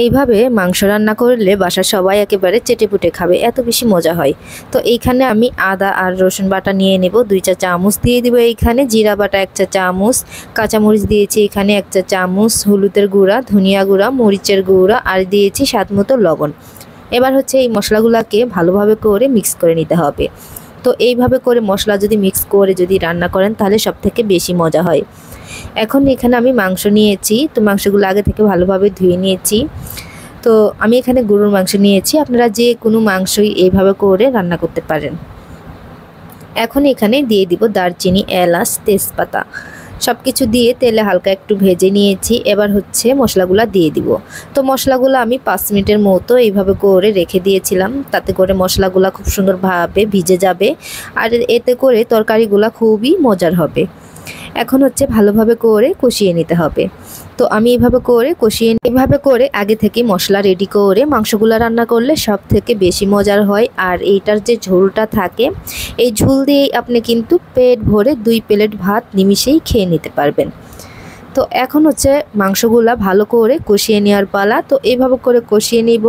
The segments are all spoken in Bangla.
এইভাবে মাংস রান্না করলে বাসার সবাই একেবারে চেটেপুটে খাবে, এত বেশি মজা হয়। তো এইখানে আমি আদা আর রসুন বাটা নিয়ে নেব 2 চা চামচ, দিয়ে দিব এইখানে জিরা বাটা 1 চা চামচ, কাঁচামরিচ দিয়েছি এখানে 1 চা চামচ, হলুদের গুঁড়া, ধনিয়া গুঁড়া, মরিচের গুঁড়া আর দিয়েছি স্বাদমতো লবণ। এবার হচ্ছে এই মশলাগুলোকে ভালোভাবে করে মিক্স করে নিতে হবে। তো এইভাবে করে মশলা যদি মিক্স করে যদি রান্না করেন তাহলে সবথেকে বেশি মজা হয়। এখন এখানে আমি মাংস নিয়েছি, তো মাংসগুলো আগে থেকে ভালোভাবে ধুয়ে নিয়েছি। তো আমি এখানে গরুর মাংস নিয়েছি, আপনারা যে কোনো মাংসই এইভাবে করে রান্না করতে পারেন। এখন এখানে দিয়ে দিব দারচিনি, এলাচ, তেজপাতা সব কিছু দিয়ে তেলে হালকা একটু ভেজে নিয়েছি। এবার হচ্ছে মশলাগুলো দিয়ে দিব। তো মশলাগুলো আমি 5 মিনিটের মতো এইভাবে করে রেখে দিয়েছিলাম, তাতে করে মশলাগুলো খুব সুন্দরভাবে ভিজে যাবে আর এতে করে তরকারিগুলো খুবই মজার হবে। এখন হচ্ছে ভালোভাবে করে কষিয়ে নিতে হবে। তো আমি এইভাবে করে আগে থেকে মশলা রেডি করে মাংসগুলো রান্না করলে সব থেকে বেশি মজার হয়। আর এইটার যে ঝোলটা থাকে, এই ঝোল দিয়েই আপনি কিন্তু পেট ভরে 2 প্লেট ভাত নিমিষেই খেয়ে নিতে পারবেন। তো এখন হচ্ছে মাংসগুলা ভালো করে কষিয়ে নেওয়ার পালা। তো এইভাবে করে কষিয়ে নিব।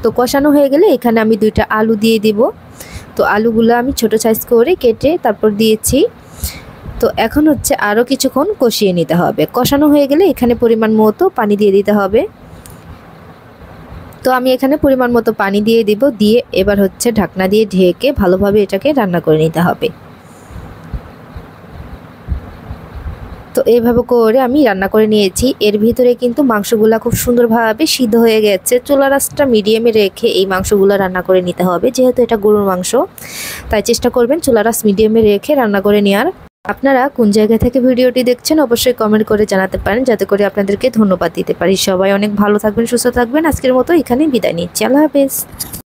তো কষানো হয়ে গেলে এখানে আমি 2টা আলু দিয়ে দিব। তো আলুগুলো আমি ছোট সাইজ করে কেটে তারপর দিয়েছি। তো এখন হচ্ছে আরও কিছুক্ষণ কষিয়ে নিতে হবে। কষানো হয়ে গেলে এখানে পরিমাণ মতো পানি দিয়ে দিতে হবে। তো আমি এখানে পরিমাণ মতো পানি দিয়ে দিব, দিয়ে এবার হচ্ছে ঢাকনা দিয়ে ঢেকে ভালোভাবে এটাকে রান্না করে নিতে হবে। তো এইভাবে করে আমি রান্না করে নিয়েছি। এর ভিতরে কিন্তু মাংসগুলো খুব সুন্দরভাবে সিদ্ধ হয়ে গেছে। চুলার আঁচটা মিডিয়ামে রেখে এই মাংসগুলো রান্না করে নিতে হবে, যেহেতু এটা গরুর মাংস, তাই চেষ্টা করবেন চুলার আঁচ মিডিয়ামে রেখে রান্না করে নেওয়ার। আপনারা কোন জায়গা থেকে ভিডিওটি দেখছেন অবশ্যই কমেন্ট করে জানাতে পারেন, যাতে করে আপনাদেরকে ধন্যবাদ দিতে পারি। সবাই অনেক ভালো থাকবেন, সুস্থ থাকবেন। আজকের মতো এখানেই বিদায় নিচ্ছি। আল্লাহ হাফেজ।